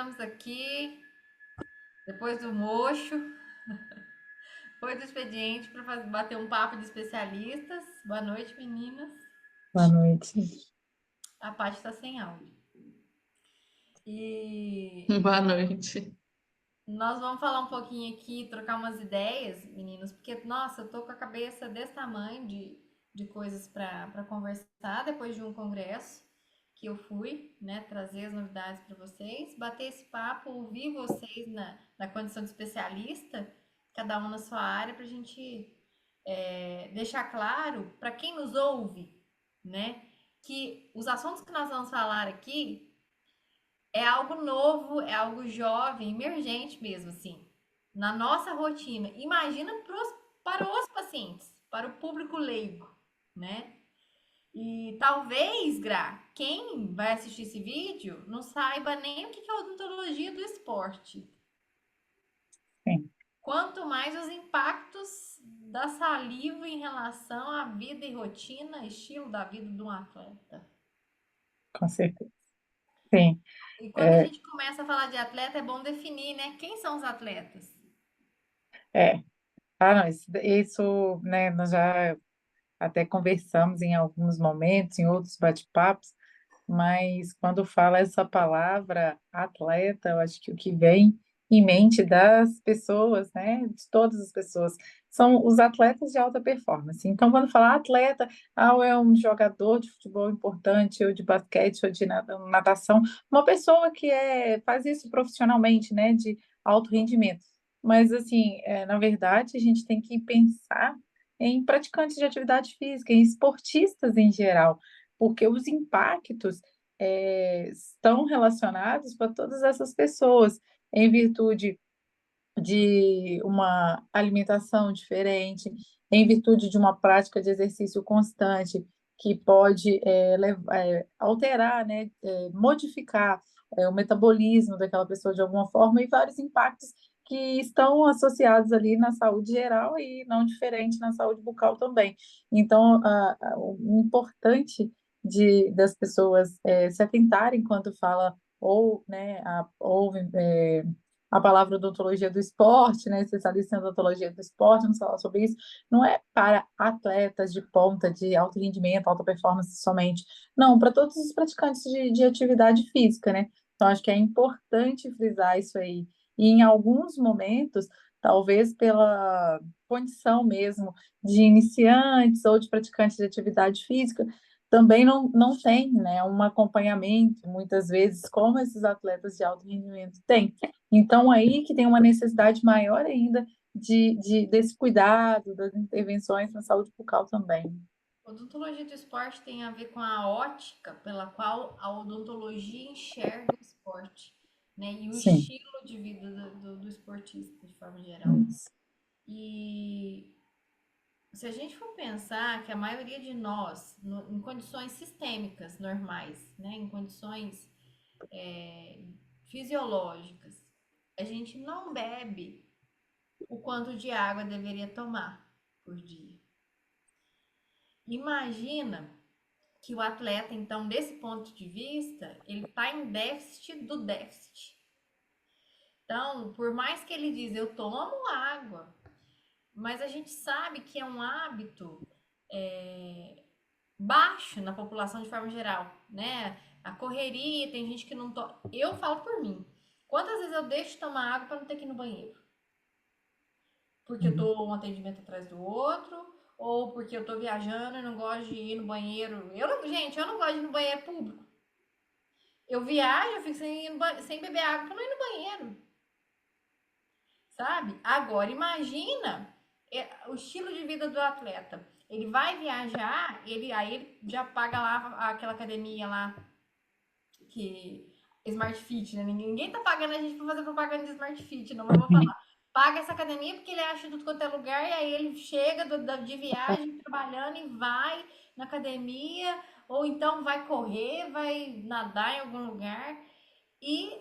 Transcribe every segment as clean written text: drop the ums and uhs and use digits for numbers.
estamos aqui, depois do mocho, depois do expediente, para bater um papo de especialistas. Boa noite, meninas. Boa noite. A Paty está sem áudio. E Boa noite. nós vamos falar um pouquinho aqui, trocar umas ideias, meninos, porque, nossa, eu tô com a cabeça desse tamanho de coisas para conversar depois de um congresso que eu fui, né, trazer as novidades para vocês, bater esse papo, ouvir vocês na condição de especialista, cada um na sua área, para a gente deixar claro para quem nos ouve, né, que os assuntos que nós vamos falar aqui é algo novo, é algo jovem, emergente mesmo, assim, na nossa rotina. Imagina para os pacientes, para o público leigo, né? E talvez, Gra, quem vai assistir esse vídeo não saiba nem o que é odontologia do esporte. Sim, Quanto mais os impactos da saliva em relação à vida e rotina, estilo da vida de um atleta. com certeza. Sim, E quando a é, gente começa a falar de atleta, é bom definir, né? Quem são os atletas? é. Ah, não, isso, né, nós já até conversamos em alguns momentos, em outros bate-papos, mas quando fala essa palavra atleta, eu acho que o que vem em mente das pessoas, né, de todas as pessoas, são os atletas de alta performance. Então, quando fala atleta, ou é um jogador de futebol importante, ou de basquete, ou de natação, uma pessoa que faz isso profissionalmente, né, de alto rendimento. Mas, assim, na verdade, a gente tem que pensar em praticantes de atividade física, em esportistas em geral, porque os impactos estão relacionados para todas essas pessoas, em virtude de uma alimentação diferente, em virtude de uma prática de exercício constante, que pode alterar, né, modificar o metabolismo daquela pessoa de alguma forma, e vários impactos que estão associados ali na saúde geral e não diferente na saúde bucal também. Então, o importante das pessoas se atentarem quando fala ou, né, a palavra odontologia do esporte, né, especialista em odontologia do esporte, vamos falar sobre isso, não é para atletas de ponta, de alto rendimento, alta performance somente, não, para todos os praticantes de atividade física, né? Então, acho que é importante frisar isso aí. E em alguns momentos, talvez pela condição mesmo de iniciantes ou de praticantes de atividade física, também não tem, né, um acompanhamento, muitas vezes, como esses atletas de alto rendimento têm. Então, aí que tem uma necessidade maior ainda desse cuidado, das intervenções na saúde bucal também. Odontologia do esporte tem a ver com a ótica pela qual a odontologia enxerga o esporte, né? E o Sim, estilo de vida do esportista, de forma geral. isso. E se a gente for pensar que a maioria de nós, em condições sistêmicas normais, né? Em condições fisiológicas, a gente não bebe o quanto de água deveria tomar por dia. Imagina que o atleta, então, desse ponto de vista, ele está em déficit do déficit. Então, por mais que ele diz, eu tomo água, mas a gente sabe que é um hábito baixo na população de forma geral, né? A correria, tem gente que não toma. Eu falo por mim. Quantas vezes eu deixo de tomar água para não ter que ir no banheiro? Porque eu Uhum. tô um atendimento atrás do outro, ou porque eu tô viajando e não gosto de ir no banheiro. Gente, eu não gosto de ir no banheiro público. Eu viajo, eu fico sem beber água pra não ir no banheiro, sabe? Agora, imagina o estilo de vida do atleta. Ele vai viajar, aí ele já paga lá aquela academia lá, que Smart Fit, né? Ninguém tá pagando a gente pra fazer propaganda de Smart Fit, não, mas eu vou falar. Paga essa academia porque ele acha tudo quanto é lugar, e aí ele chega de viagem, trabalhando e vai na academia, ou então vai correr, vai nadar em algum lugar. E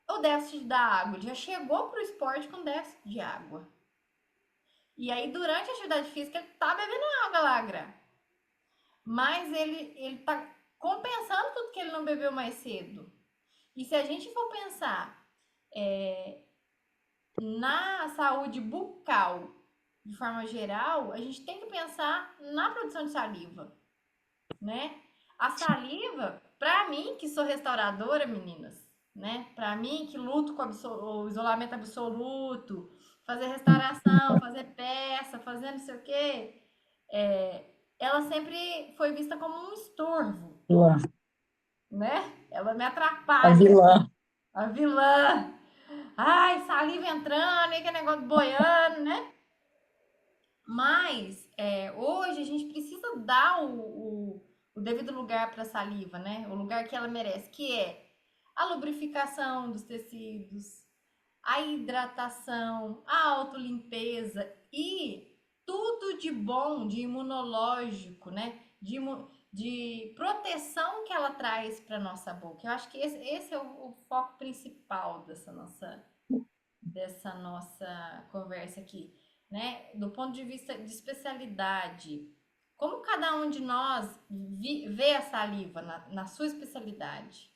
o déficit da água, ele já chegou pro esporte com déficit de água. E aí, durante a atividade física, ele tá bebendo água lá, Gra. Mas ele tá compensando tudo que ele não bebeu mais cedo. E se a gente for pensar Na saúde bucal, de forma geral, a gente tem que pensar na produção de saliva, né? A saliva, para mim, que sou restauradora, meninas, né? Para mim, que luto com o isolamento absoluto, fazer restauração, fazer peça, fazer não sei o quê, ela sempre foi vista como um estorvo, Vilã. né? Ela me A atrapalha, vilã. a vilã. Ai, saliva entrando, e aquele negócio boiando, né? Mas hoje a gente precisa dar o devido lugar para a saliva, né? O lugar que ela merece, que é a lubrificação dos tecidos, a hidratação, a autolimpeza e tudo de bom, de imunológico, né? De proteção que ela traz para nossa boca. Eu acho que esse é o foco principal dessa nossa conversa aqui, né? Do ponto de vista de especialidade, como cada um de nós vê a saliva na sua especialidade,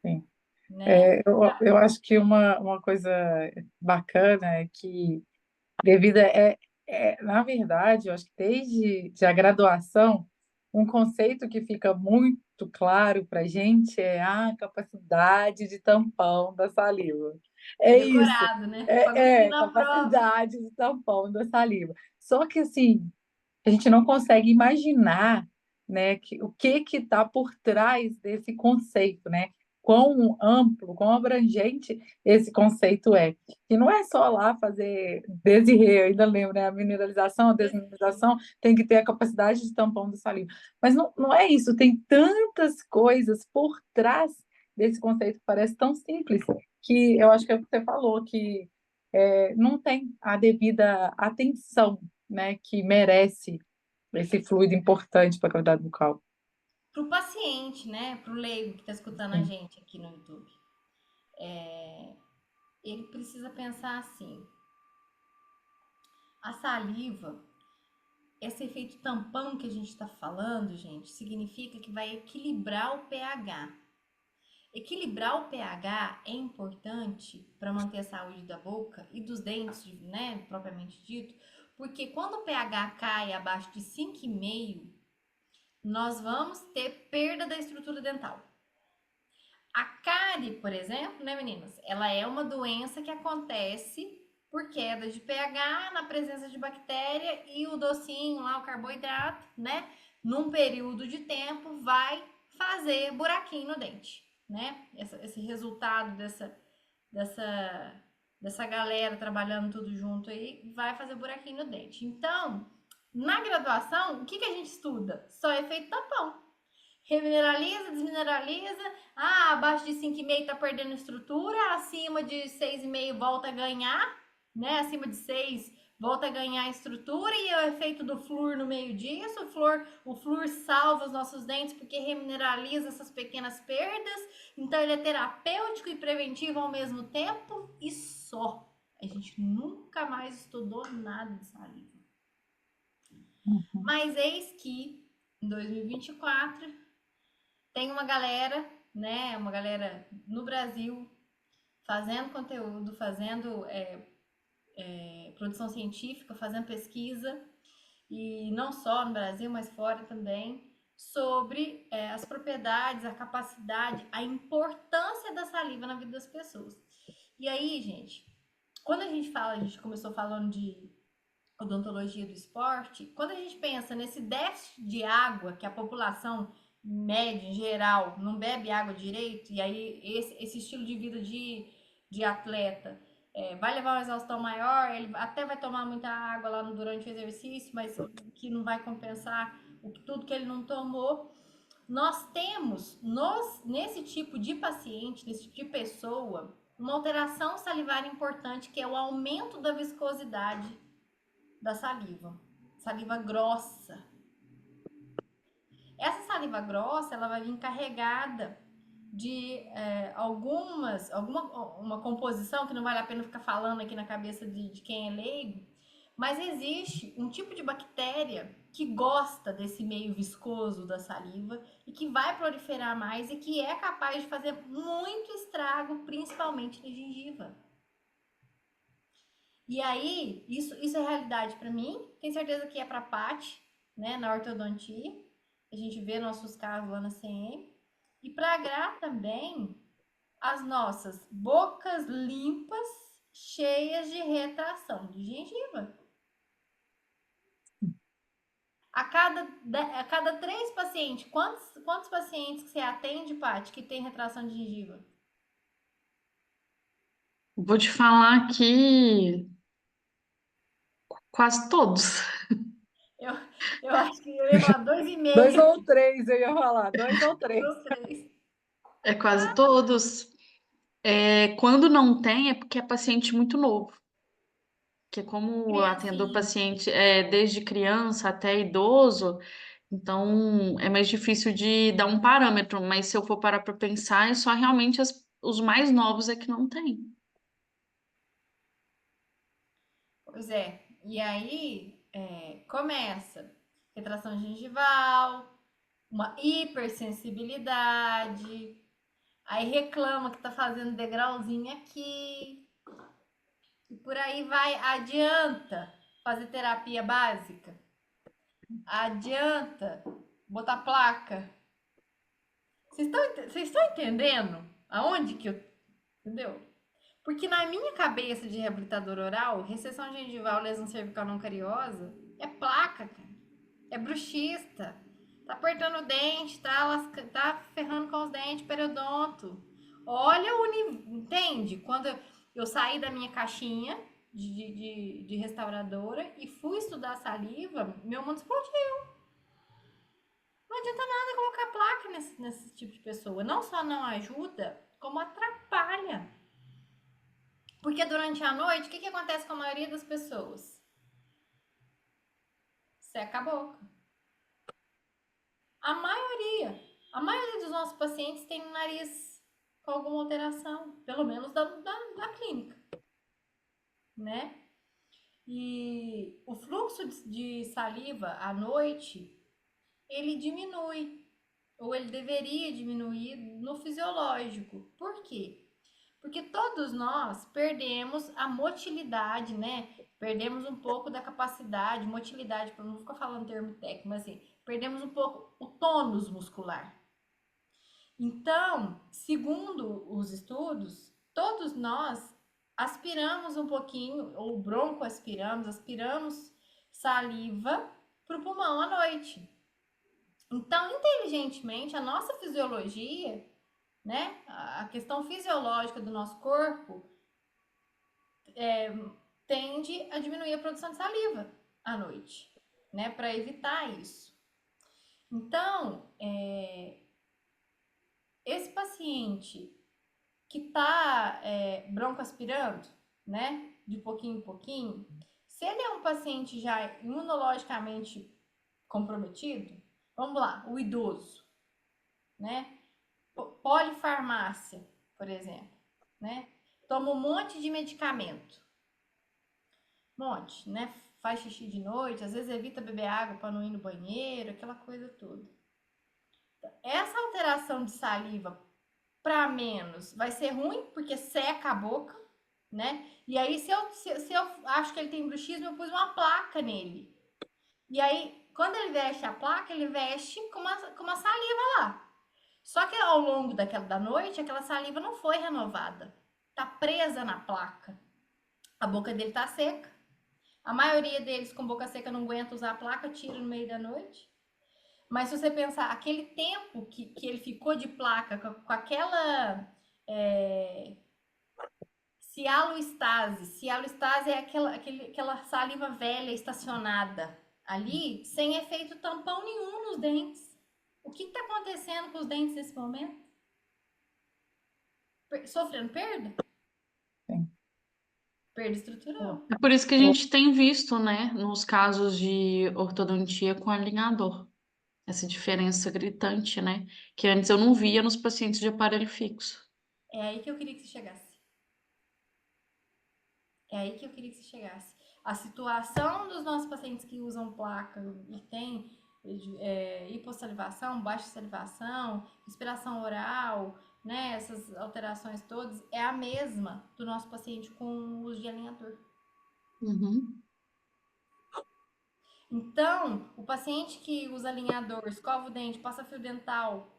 Sim. né? Eu acho que uma coisa bacana é que devido na verdade, eu acho que desde a graduação, um conceito que fica muito claro para a gente é a capacidade de tampão da saliva. É É isso, decorado, né? Para cuspir na prova. capacidade de tampão da saliva. Só que assim, a gente não consegue imaginar, né, o que está por trás desse conceito, né? Quão amplo, quão abrangente esse conceito é. Que não é só lá fazer desirrer, eu ainda lembro, né? A mineralização, a desmineralização tem que ter a capacidade de tampão do saliva. Mas não é isso, tem tantas coisas por trás desse conceito que parece tão simples, que eu acho que é o que você falou, que não tem a devida atenção, né, que merece esse fluido importante para a cavidade bucal. Para o paciente, né? Para o leigo que está escutando a Sim, gente aqui no YouTube. Ele precisa pensar assim: a saliva, esse efeito tampão que a gente está falando, gente, significa que vai equilibrar o pH. Equilibrar o pH é importante para manter a saúde da boca e dos dentes, né, propriamente dito, porque quando o pH cai abaixo de 5,5, nós vamos ter perda da estrutura dental. A cárie, por exemplo, né, meninas, ela é uma doença que acontece por queda de pH na presença de bactéria e o docinho lá, o carboidrato, né, num período de tempo vai fazer buraquinho no dente, né? Esse resultado dessa, dessa galera trabalhando tudo junto aí vai fazer buraquinho no dente. Então, na graduação, o que a gente estuda? Só efeito tampão. Remineraliza, desmineraliza. Ah, abaixo de 5,5 tá perdendo estrutura, acima de 6,5 volta a ganhar, né? Acima de 6 volta a ganhar estrutura e é o efeito do flúor no meio disso. O flúor salva os nossos dentes porque remineraliza essas pequenas perdas. Então ele é terapêutico e preventivo ao mesmo tempo e só. A gente nunca mais estudou nada de saliva. Mas eis que em 2024 tem uma galera, né? Uma galera no Brasil fazendo conteúdo, fazendo produção científica, fazendo pesquisa, e não só no Brasil, mas fora também, sobre as propriedades, a capacidade, a importância da saliva na vida das pessoas. E aí, gente, quando a gente começou falando de odontologia do esporte, quando a gente pensa nesse déficit de água que a população média em geral não bebe água direito, e aí esse estilo de vida de atleta vai levar uma exaustão maior, ele até vai tomar muita água lá durante o exercício, mas que não vai compensar tudo que ele não tomou. Nós temos nesse tipo de paciente, nesse tipo de pessoa, uma alteração salivar importante, que é o aumento da viscosidade da saliva. Saliva grossa. Essa saliva grossa, ela vai vir carregada de uma composição que não vale a pena ficar falando aqui na cabeça de quem é leigo, mas existe um tipo de bactéria que gosta desse meio viscoso da saliva e que vai proliferar mais e que é capaz de fazer muito estrago, principalmente na gengiva. E aí, isso é realidade para mim, tenho certeza que é para a Paty, né, na ortodontia. A gente vê nossos casos lá na CM. E para a Gra também, as nossas bocas limpas, cheias de retração de gengiva. A cada 3 pacientes, quantos pacientes que você atende, Paty, que tem retração de gengiva? Vou te falar que quase todos. Eu, eu acho que eu ia falar dois e Dois meio, ou três, eu ia falar, dois ou três. dos três. É quase todos. Quando não tem, é porque é paciente muito novo. Que como eu atendo Criancinha. paciente desde criança até idoso, então é mais difícil de dar um parâmetro. Mas se eu for parar para pensar, é só realmente os mais novos é que não tem. Pois é. E aí começa retração gengival, uma hipersensibilidade, aí reclama que tá fazendo degrauzinho aqui, e por aí vai. Adianta fazer terapia básica? Adianta botar placa? Vocês estão entendendo aonde que eu. Entendeu? Porque na minha cabeça de reabilitador oral, recessão gengival, lesão cervical não cariosa, é placa, cara. É bruxista. Tá apertando o dente, tá ferrando com os dentes, periodonto. Olha o nível. Entende? Quando eu saí da minha caixinha de restauradora e fui estudar saliva, meu mundo explodiu. Não adianta nada colocar placa nesse tipo de pessoa. Não só não ajuda, como atrapalha. Porque durante a noite, o que acontece com a maioria das pessoas? Seca a boca. A maioria. A maioria dos nossos pacientes tem um nariz com alguma alteração, pelo menos da clínica, né? E o fluxo de saliva à noite, ele diminui, ou ele deveria diminuir no fisiológico. Por quê? Porque todos nós perdemos a motilidade, né? Perdemos um pouco da capacidade, motilidade, para não ficar falando termo técnico, mas assim, perdemos um pouco o tônus muscular. Então, segundo os estudos, todos nós aspiramos um pouquinho, ou aspiramos saliva para o pulmão à noite. Então, inteligentemente, a nossa fisiologia, né, a questão fisiológica do nosso corpo tende a diminuir a produção de saliva à noite, né, para evitar isso. Então, esse paciente que está broncoaspirando, né, de pouquinho em pouquinho, se ele é um paciente já imunologicamente comprometido, vamos lá, o idoso, né, polifarmácia, por exemplo, né, toma um monte de medicamento, né, faz xixi de noite, às vezes evita beber água para não ir no banheiro, aquela coisa toda. Essa alteração de saliva para menos vai ser ruim, porque seca a boca, né? E aí, se eu acho que ele tem bruxismo, eu pus uma placa nele. E aí, quando ele veste a placa, ele veste com uma saliva lá. Só que ao longo da noite, aquela saliva não foi renovada. Tá presa na placa. A boca dele tá seca. A maioria deles com boca seca não aguenta usar a placa, tira no meio da noite. Mas se você pensar, aquele tempo que ele ficou de placa com aquela cialoestase é aquela saliva velha estacionada ali, sem efeito tampão nenhum nos dentes. O que está acontecendo com os dentes nesse momento? Sofrendo perda? Sim. Perda estrutural. É por isso que a gente tem visto, né, nos casos de ortodontia com alinhador, essa diferença gritante, né, que antes eu não via nos pacientes de aparelho fixo. É aí que eu queria que você chegasse. É aí que eu queria que você chegasse. a situação dos nossos pacientes que usam placa e tem hipossalivação, baixa salivação, respiração oral, né, essas alterações todas, é a mesma do nosso paciente com o uso de alinhador. Uhum. Então, o paciente que usa alinhador, escova o dente, passa fio dental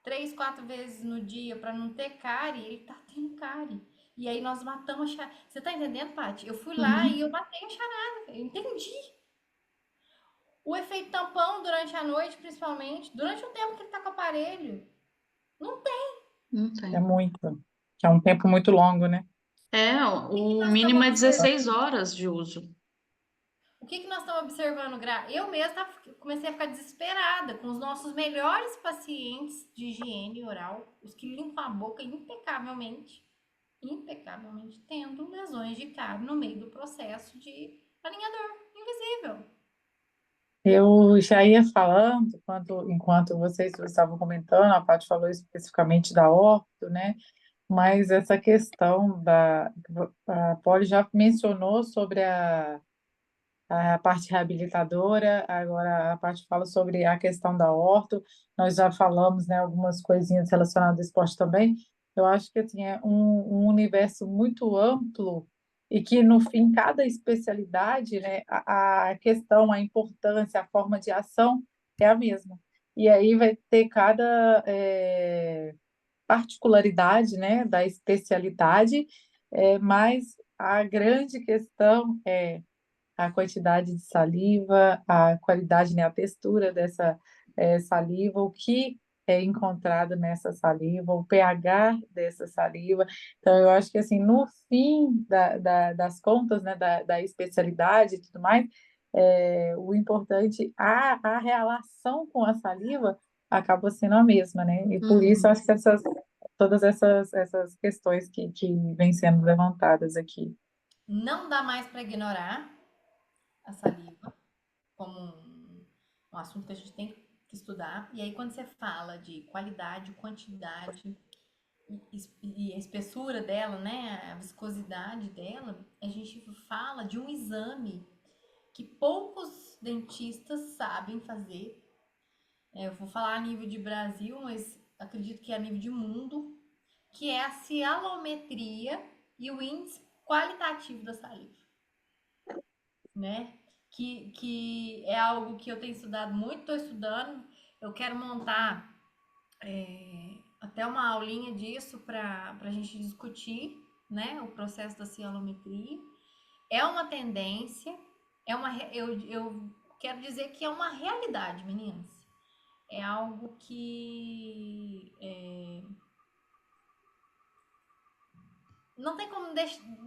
3, 4 vezes no dia para não ter cárie, ele tá tendo cárie. E aí nós matamos a charada. Você tá entendendo, Paty? Eu fui lá e eu matei a charada. Eu entendi. O efeito tampão durante a noite, principalmente, durante o tempo que ele tá com o aparelho, não tem. Não É tem. muito, que é um tempo muito longo, né? O que O nós mínimo estamos é observando? 16 horas de uso. O que nós estamos observando, Gra? Eu mesma comecei a ficar desesperada com os nossos melhores pacientes de higiene oral, os que limpam a boca impecavelmente, tendo lesões de cárie no meio do processo de alinhador invisível. Eu já ia falando, enquanto vocês estavam comentando, a Paty falou especificamente da orto, né? Mas essa questão a Polly já mencionou sobre a parte reabilitadora, agora a parte fala sobre a questão da orto, nós já falamos, né, algumas coisinhas relacionadas ao esporte também. Eu acho que assim, é um universo muito amplo e que, no fim, cada especialidade, né, a questão, a importância, a forma de ação é a mesma. E aí vai ter cada particularidade, né, da especialidade, mas a grande questão é a quantidade de saliva, a qualidade, né, a textura dessa saliva, o que é encontrado nessa saliva, o pH dessa saliva. Então, eu acho que, assim, no fim das contas, né, da especialidade e tudo mais, o importante, a relação com a saliva acaba sendo a mesma, né? E por isso, eu acho que todas essas questões que vêm sendo levantadas aqui. Não dá mais para ignorar a saliva como um assunto que a gente tem que estudar. E aí, quando você fala de qualidade, quantidade e a espessura dela, né, a viscosidade dela, a gente fala de um exame que poucos dentistas sabem fazer. Eu vou falar a nível de Brasil, mas acredito que é a nível de mundo, que é a cialometria e o índice qualitativo da saliva, né? Que é algo que eu tenho estudado muito, estou estudando. Eu quero montar até uma aulinha disso para a gente discutir, né? O processo da cialometria. É uma tendência, eu quero dizer que é uma realidade, meninas. É algo que não tem como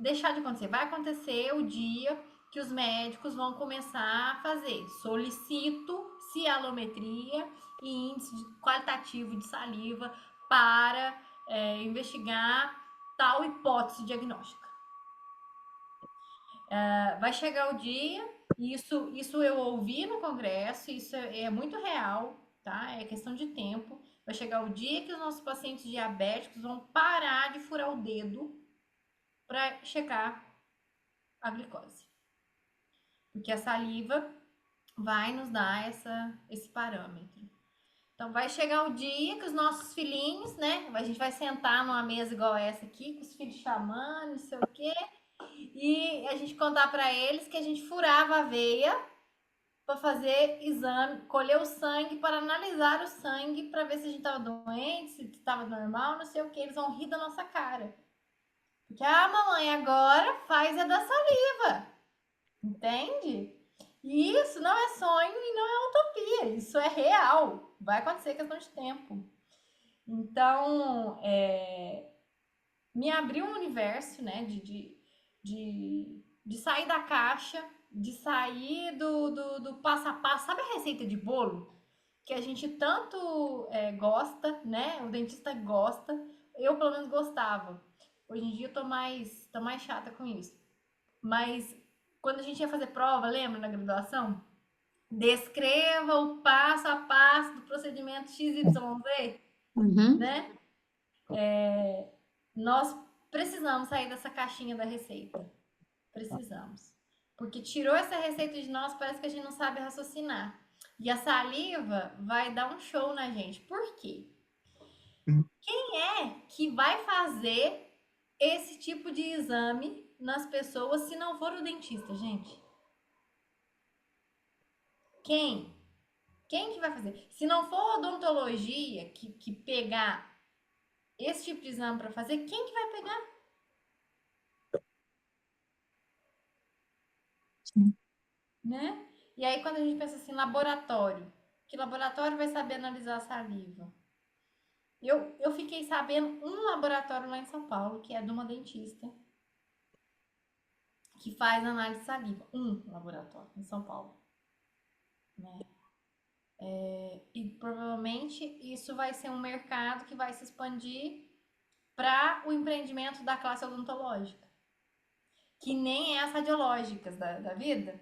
deixar de acontecer. Vai acontecer o dia que os médicos vão começar a fazer. Solicito cialometria e índice qualitativo de saliva para investigar tal hipótese diagnóstica. Vai chegar o dia, isso eu ouvi no congresso, isso é muito real, tá? É questão de tempo. Vai chegar o dia que os nossos pacientes diabéticos vão parar de furar o dedo para checar a glicose. Porque a saliva vai nos dar esse parâmetro. Então, vai chegar o dia que os nossos filhinhos, né? A gente vai sentar numa mesa igual essa aqui, com os filhos chamando, não sei o quê, e a gente contar para eles que a gente furava a veia para fazer exame, colher o sangue, para analisar o sangue, para ver se a gente estava doente, se estava normal, não sei o que. Eles vão rir da nossa cara. Porque, mamãe, agora faz a da saliva. Entende? E isso não é sonho e não é utopia, isso é real. Vai acontecer questão de tempo. Então, me abriu um universo, né, de sair da caixa, de sair do passo a passo. Sabe a receita de bolo? Que a gente tanto gosta, né? O dentista gosta. Eu, pelo menos, gostava. Hoje em dia eu tô mais chata com isso. Mas quando a gente ia fazer prova, lembra na graduação? Descreva o passo a passo do procedimento XYZ, Uhum. né? Nós precisamos sair dessa caixinha da receita. Precisamos. Porque tirou essa receita de nós, parece que a gente não sabe raciocinar. E a saliva vai dar um show na gente. Por quê? Quem é que vai fazer esse tipo de exame nas pessoas se não for o dentista, gente? Quem? Quem que vai fazer? Se não for a odontologia que pegar esse tipo de exame para fazer, quem que vai pegar? Sim. Né? E aí, quando a gente pensa assim, laboratório, que laboratório vai saber analisar a saliva? Eu fiquei sabendo um laboratório lá em São Paulo, que é de uma dentista, que faz análise de saliva. Um laboratório em São Paulo, né? E provavelmente isso vai ser um mercado que vai se expandir para o empreendimento da classe odontológica, que nem é as radiológicas da vida,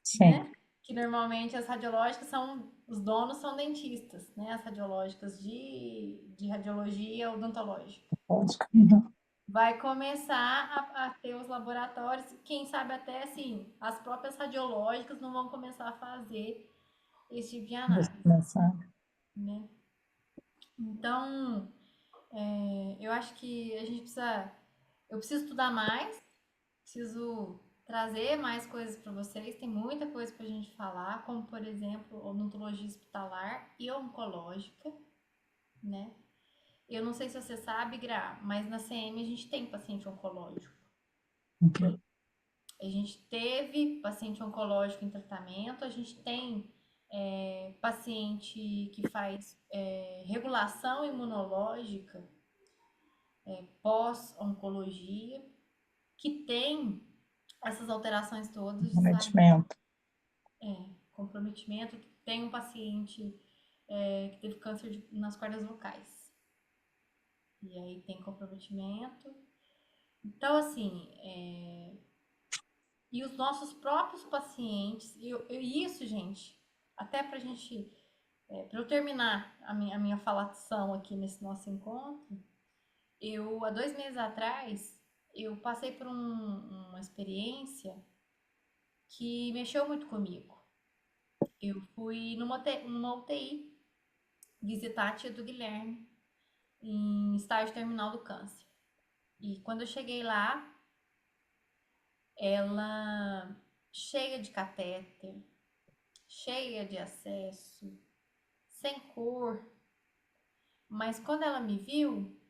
Sim. né? Que normalmente as radiológicas são, os donos são dentistas, né? As radiológicas de radiologia odontológica. Lógico. Uhum. Vai começar a ter os laboratórios, quem sabe até assim, as próprias radiológicas não vão começar a fazer esse tipo de Vou análise, começar. né? Então, eu acho que a gente precisa, eu preciso estudar mais, preciso trazer mais coisas para vocês, tem muita coisa para a gente falar, como por exemplo, odontologia hospitalar e oncológica, né? Eu não sei se você sabe, Gra, mas na CM a gente tem paciente oncológico. Uhum. A gente teve paciente oncológico em tratamento, a gente tem paciente que faz regulação imunológica pós-oncologia, que tem essas alterações todas de saúde, Comprometimento. comprometimento. Tem um paciente que teve câncer nas cordas vocais, e aí tem comprometimento. Então, assim, e os nossos próprios pacientes, e isso, gente, até pra gente, pra eu terminar a minha falação aqui nesse nosso encontro, há 2 meses atrás, eu passei por uma experiência que mexeu muito comigo. Eu fui numa UTI visitar a tia do Guilherme em estágio terminal do câncer. E quando eu cheguei lá, ela cheia de catéter, cheia de acesso, sem cor, mas quando ela me viu,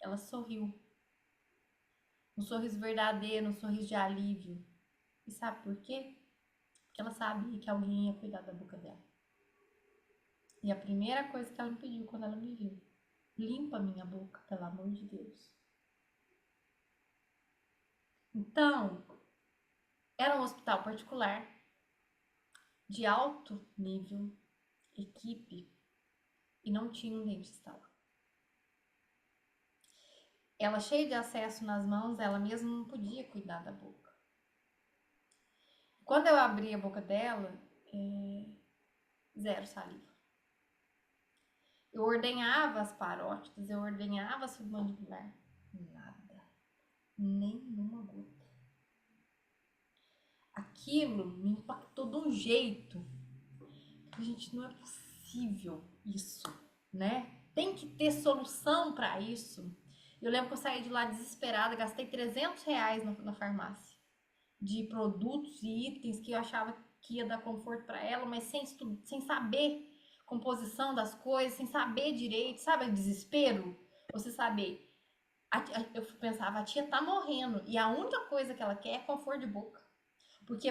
ela sorriu. Um sorriso verdadeiro, um sorriso de alívio. E sabe por quê? Porque ela sabia que alguém ia cuidar da boca dela. E a primeira coisa que ela me pediu quando ela me viu: limpa minha boca, pelo amor de Deus. Então, era um hospital particular, de alto nível, equipe, e não tinha um dentista lá. Ela cheia de acesso nas mãos, ela mesma não podia cuidar da boca. Quando eu abri a boca dela, zero saliva. Eu ordenhava as parótidas, eu ordenhava a submandibular. Nada. Nenhuma gota. Aquilo me impactou de um jeito. Gente, não é possível isso, né? Tem que ter solução para isso. Eu lembro que eu saí de lá desesperada, gastei R$ 300 na farmácia de produtos e itens que eu achava que ia dar conforto para ela, mas sem saber composição das coisas, sem saber direito, sabe? Desespero. Você saber. Eu pensava, a tia tá morrendo e a única coisa que ela quer é conforto de boca. Porque,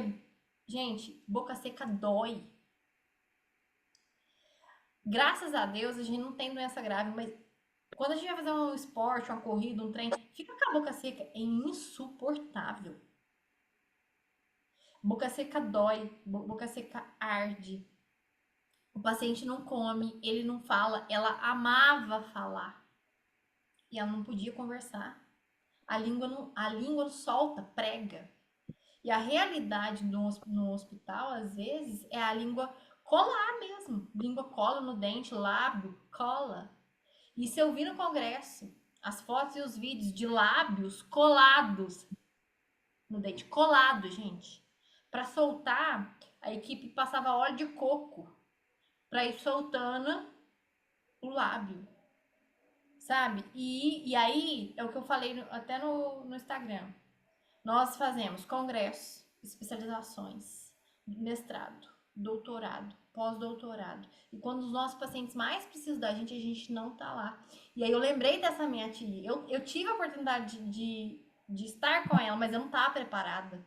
gente, boca seca dói. Graças a Deus a gente não tem doença grave, mas quando a gente vai fazer um esporte, uma corrida, um trem, fica com a boca seca, é insuportável. Boca seca dói, boca seca arde. O paciente não come, ele não fala, ela amava falar. E ela não podia conversar. A língua não solta, prega. E a realidade no hospital, às vezes, é a língua colar mesmo. Língua cola no dente, lábio cola. Isso eu vi no congresso. As fotos e os vídeos de lábios colados no dente. Colado, gente. Para soltar, a equipe passava óleo de coco para ir soltando o lábio, sabe? E aí é o que eu falei até no Instagram. Nós fazemos congressos, especializações, mestrado, doutorado, pós-doutorado. E quando os nossos pacientes mais precisam da gente, a gente não tá lá. E aí eu lembrei dessa minha tia. Eu tive a oportunidade de estar com ela, mas eu não estava preparada.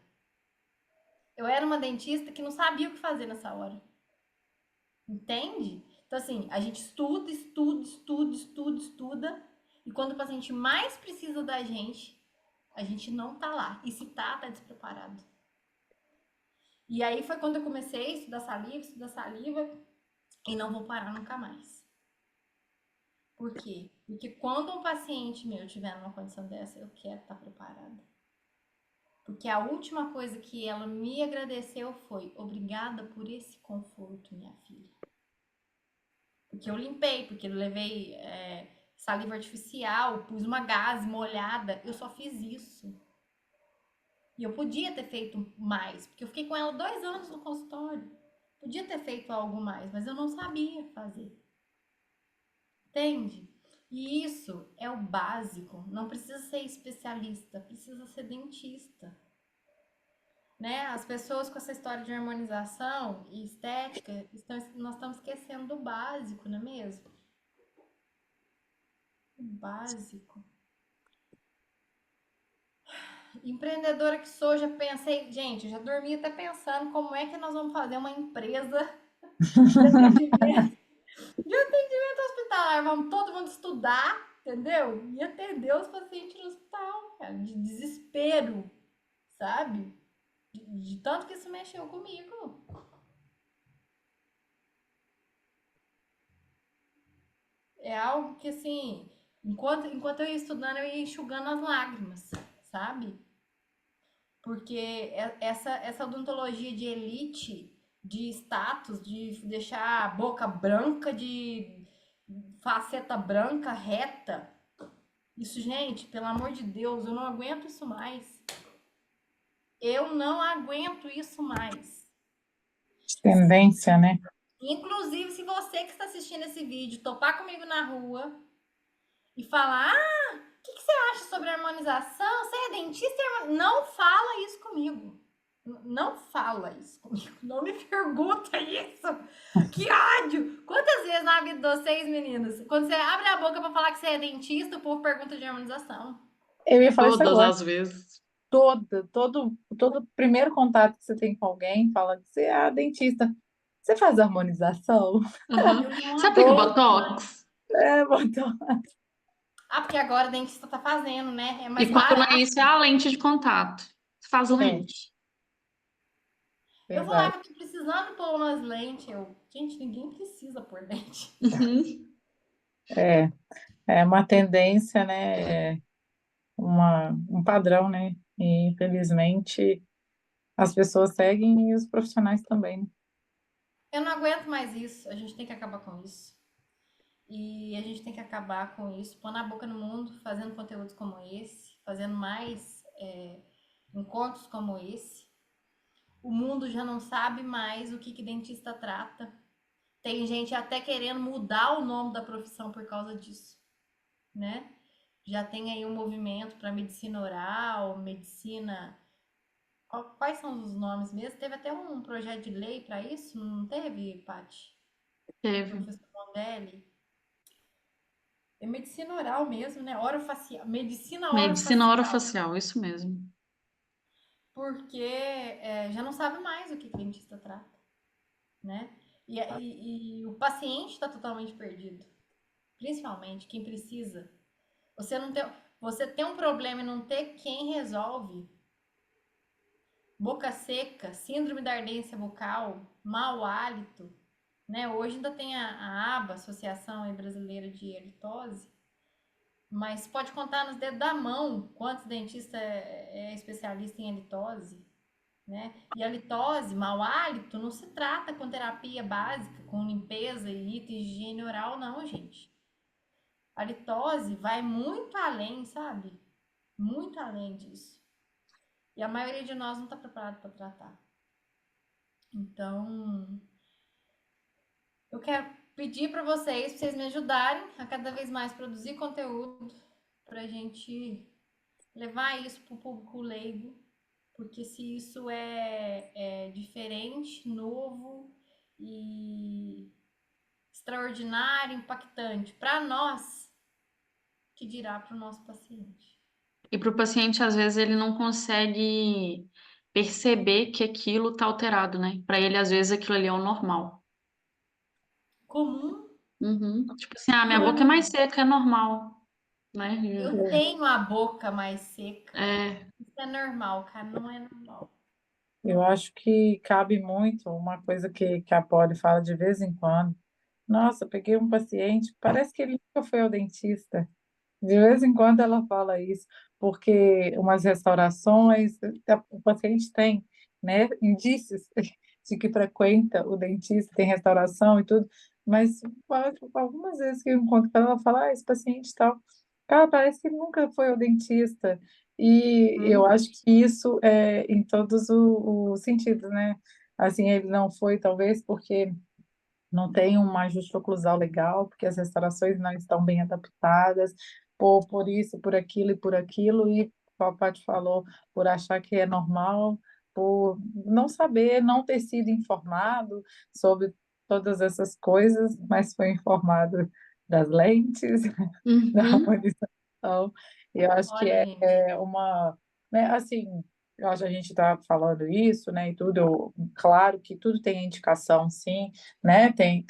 Eu era uma dentista que não sabia o que fazer nessa hora. Entende? Então, assim, a gente estuda, estuda, estuda, estuda, estuda. E quando o paciente mais precisa da gente, a gente não tá lá. E se tá despreparado. E aí foi quando eu comecei a estudar saliva, e não vou parar nunca mais. Por quê? Porque quando um paciente meu tiver numa condição dessa, eu quero estar preparada. Porque a última coisa que ela me agradeceu foi: obrigada por esse conforto, minha filha. Porque eu limpei, porque eu levei saliva artificial, pus uma gaze molhada, eu só fiz isso. E eu podia ter feito mais, porque eu fiquei com ela 2 anos no consultório. Podia ter feito algo mais, mas eu não sabia fazer. Entende? E isso é o básico. Não precisa ser especialista, precisa ser dentista. Né? As pessoas com essa história de harmonização e estética, nós estamos esquecendo do básico, não é mesmo? O básico. Empreendedora que sou, já pensei, gente, eu já dormi até pensando como é que nós vamos fazer uma empresa de atendimento hospitalar. Vamos todo mundo estudar, entendeu? E atender os pacientes no hospital, cara, de desespero, sabe? De tanto que isso mexeu comigo. É algo que, assim, enquanto eu ia estudando, eu ia enxugando as lágrimas, sabe? Porque essa odontologia de elite, de status, de deixar a boca branca, de faceta branca, reta, isso, gente, pelo amor de Deus, eu não aguento isso mais. Eu não aguento isso mais. Tendência, né? Inclusive, se você que está assistindo esse vídeo topar comigo na rua e falar: o que você acha sobre harmonização? Você é dentista? Não fala isso comigo. Não fala isso comigo. Não me pergunta isso. Que ódio! Quantas vezes na vida de vocês, meninas, quando você abre a boca para falar que você é dentista, o povo pergunta de harmonização? Eu ia falar isso Todas agora. as vezes. Todo primeiro contato que você tem com alguém fala que você é dentista. Você faz harmonização? Uhum. Eu não Você aplica aguento. Botox? Botou. Ah, porque agora o dentista tá fazendo, né? É E mais quando não é barato. isso, é a lente de contato. Você faz É, lente. Eu vou lá verdade. que eu tô precisando pôr umas lentes. Gente, ninguém precisa pôr lente. Uhum. É, é uma tendência, né? Um padrão, né? E infelizmente as pessoas seguem e os profissionais também, né? Eu não aguento mais isso. A gente tem que acabar com isso. E a gente tem que acabar com isso, pondo a boca no mundo, fazendo conteúdos como esse, fazendo mais encontros como esse. O mundo já não sabe mais o que dentista trata. Tem gente até querendo mudar o nome da profissão por causa disso, né? Já tem aí um movimento para medicina oral, medicina. Quais são os nomes mesmo? Teve até um projeto de lei para isso, não teve, Paty? Teve. Professor Mondelli? É medicina oral mesmo, né? Orofacial. Medicina Medicina orofacial. orofacial, isso mesmo. Porque já não sabe mais o que o dentista trata, né? E o paciente está totalmente perdido. Principalmente quem precisa. Você tem um problema e não ter quem resolve. Boca seca, síndrome da ardência bucal, mau hálito, né? Hoje ainda tem a ABA, Associação Brasileira de Halitose, mas pode contar nos dedos da mão quantos dentistas é especialista em halitose, né? E halitose, mau hálito, não se trata com terapia básica, com limpeza e higiene oral, não, gente. A halitose vai muito além, sabe? Muito além disso. E a maioria de nós não está preparado para tratar. Então, eu quero pedir para vocês me ajudarem a cada vez mais produzir conteúdo para a gente levar isso para o público leigo, porque se isso é diferente, novo e extraordinário, impactante para nós, que dirá para o nosso paciente. E para o paciente, às vezes, ele não consegue perceber que aquilo está alterado, né? Para ele, às vezes, aquilo ali é o normal. Comum, Uhum. Tipo assim, minha boca é mais comum. seca, é normal, né? Eu tenho a boca mais seca. É, Isso é normal, cara, não é normal. Eu acho que cabe muito uma coisa que a Polly fala de vez em quando. Nossa, peguei um paciente, parece que ele nunca foi ao dentista. De vez em quando ela fala isso, porque umas restaurações, o paciente tem, né, indícios de que frequenta o dentista, tem restauração e tudo, mas algumas vezes que eu encontro com ela, ela fala, esse paciente tal, cara, parece que nunca foi ao dentista. E eu acho que isso é em todos os sentidos, né? Assim, ele não foi, talvez, porque não tem um ajuste oclusal legal, porque as restaurações não estão bem adaptadas, por isso, por aquilo e por aquilo, e como a Paty falou, por achar que é normal, por não saber, não ter sido informado sobre todas essas coisas, mas foi informado das lentes, da uhum, harmonização, e eu acho que Olha, gente, é uma, né, assim, eu acho que a gente está falando isso, né, e tudo, claro que tudo tem indicação, sim, né? Tem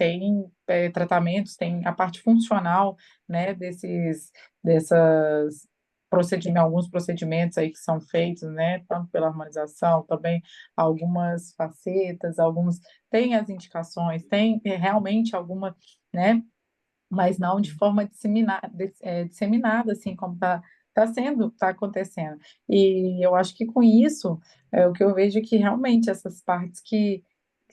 tratamentos, tem a parte funcional, né? Dessas procedimentos, alguns procedimentos aí que são feitos, né? Tanto pela harmonização, também algumas facetas, alguns tem as indicações, tem realmente alguma, né? Mas não de forma disseminada, assim como está acontecendo. E eu acho que com isso, o que eu vejo é que realmente essas partes que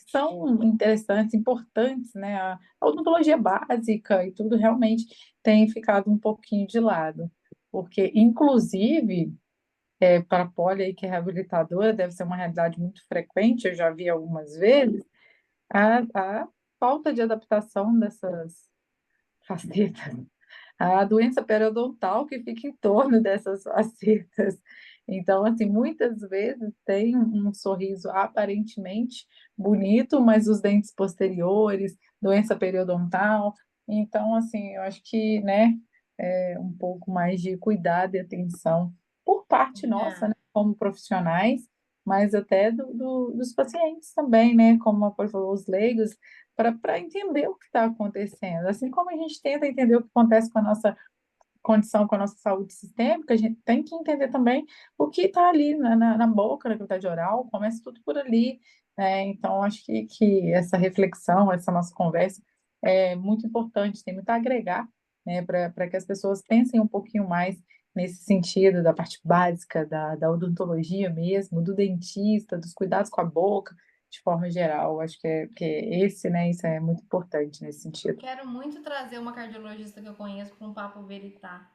são interessantes, importantes, né? A odontologia básica e tudo realmente tem ficado um pouquinho de lado. Porque, inclusive, para a Poli, aí, que é reabilitadora, deve ser uma realidade muito frequente, eu já vi algumas vezes, a falta de adaptação dessas facetas, a doença periodontal que fica em torno dessas facetas. Então, assim, muitas vezes tem um sorriso aparentemente bonito, mas os dentes posteriores, doença periodontal. Então, assim, eu acho que, né, um pouco mais de cuidado e atenção por parte nossa, é, né, como profissionais, mas até dos pacientes também, né, como a Paula falou, os leigos, para entender o que está acontecendo. Assim como a gente tenta entender o que acontece com a nossa condição, com a nossa saúde sistêmica, a gente tem que entender também o que está ali na boca, na cavidade oral, começa tudo por ali. Né? Então, acho que essa reflexão, essa nossa conversa é muito importante, tem muito a agregar, né, para que as pessoas pensem um pouquinho mais nesse sentido da parte básica da odontologia mesmo, do dentista, dos cuidados com a boca, de forma geral. Acho que esse, né, isso é muito importante nesse sentido. quero muito trazer uma cardiologista que eu conheço para um papo veritá,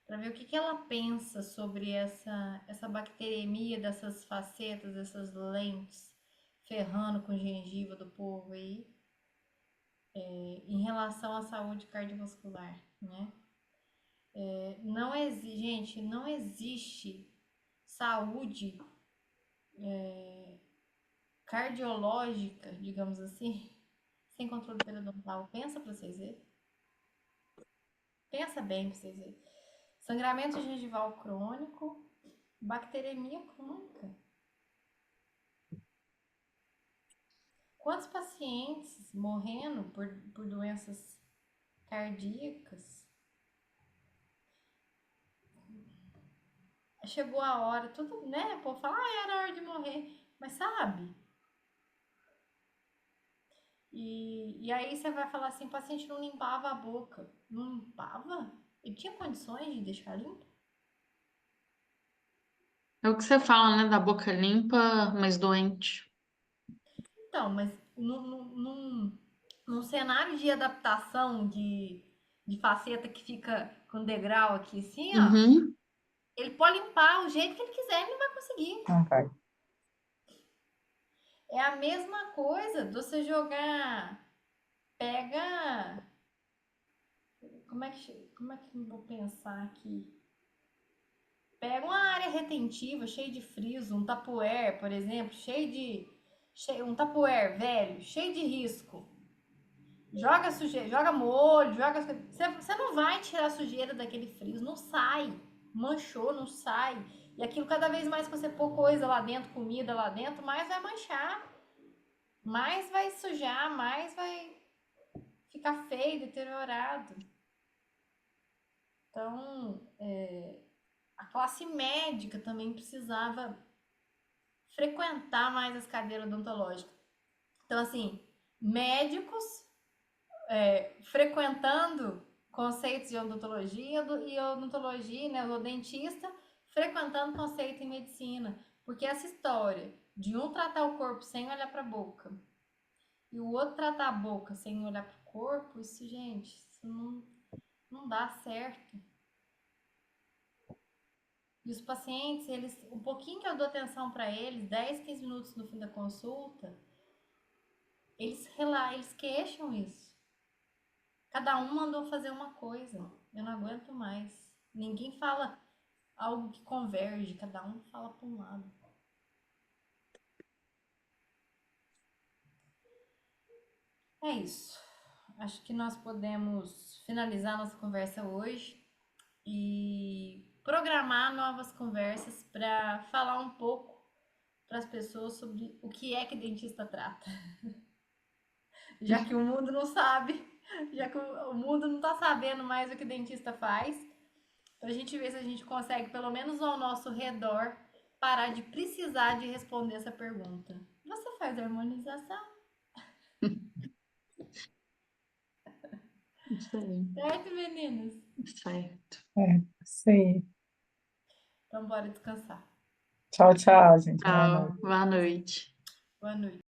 para ver o que ela pensa sobre essa bacteremia dessas facetas, dessas lentes, ferrando com gengiva do povo aí, em relação à saúde cardiovascular, né? Não existe, gente, não existe saúde cardiológica, digamos assim, sem controle periodontal. Pensa para vocês verem. Pensa bem para vocês verem. Sangramento gengival crônico, bacteremia crônica. Quantos pacientes morrendo por doenças cardíacas? Chegou a hora, tudo, né? O povo fala, era hora de morrer. Mas sabe? E aí você vai falar assim, o paciente não limpava a boca. Não limpava? Ele tinha condições de deixar limpo? é o que você fala, né? Da boca limpa, mas doente. Então, mas num cenário de adaptação de faceta que fica com degrau aqui assim, ó, Uhum. ele pode limpar o jeito que ele quiser, ele não vai conseguir. Não vai. É a mesma coisa de você jogar. Pega. Como é que eu vou pensar aqui? Pega uma área retentiva cheia de friso, um tapuér, por exemplo, um tapuér velho, cheio de risco. Joga sujeira, joga molho, joga. Você não vai tirar a sujeira daquele friso, não sai. Manchou, não sai. E aquilo, cada vez mais que você pôr coisa lá dentro, comida lá dentro, mais vai manchar, mais vai sujar, mais vai ficar feio, deteriorado. Então, a classe médica também precisava frequentar mais as cadeiras odontológicas. Então, assim, médicos frequentando conceitos de odontologia e odontologia, né, o dentista frequentando conceito em medicina, porque essa história de um tratar o corpo sem olhar para a boca e o outro tratar a boca sem olhar para o corpo, isso, gente, isso não dá certo. E os pacientes, um pouquinho que eu dou atenção para eles, 10, 15 minutos no fim da consulta, eles queixam isso. Cada um mandou fazer uma coisa. Eu não aguento mais. Ninguém fala algo que converge, cada um fala para um lado. É isso. Acho que nós podemos finalizar nossa conversa hoje e programar novas conversas para falar um pouco para as pessoas sobre o que é que dentista trata. Já que o mundo não sabe, já que o mundo não está sabendo mais o que dentista faz, para a gente ver se a gente consegue, pelo menos ao nosso redor, parar de precisar de responder essa pergunta. Você faz harmonização? Isso aí, Certo, meninas? certo. Isso aí. Então, bora descansar. Tchau, tchau, gente. Boa Tchau, noite. boa noite. Boa noite.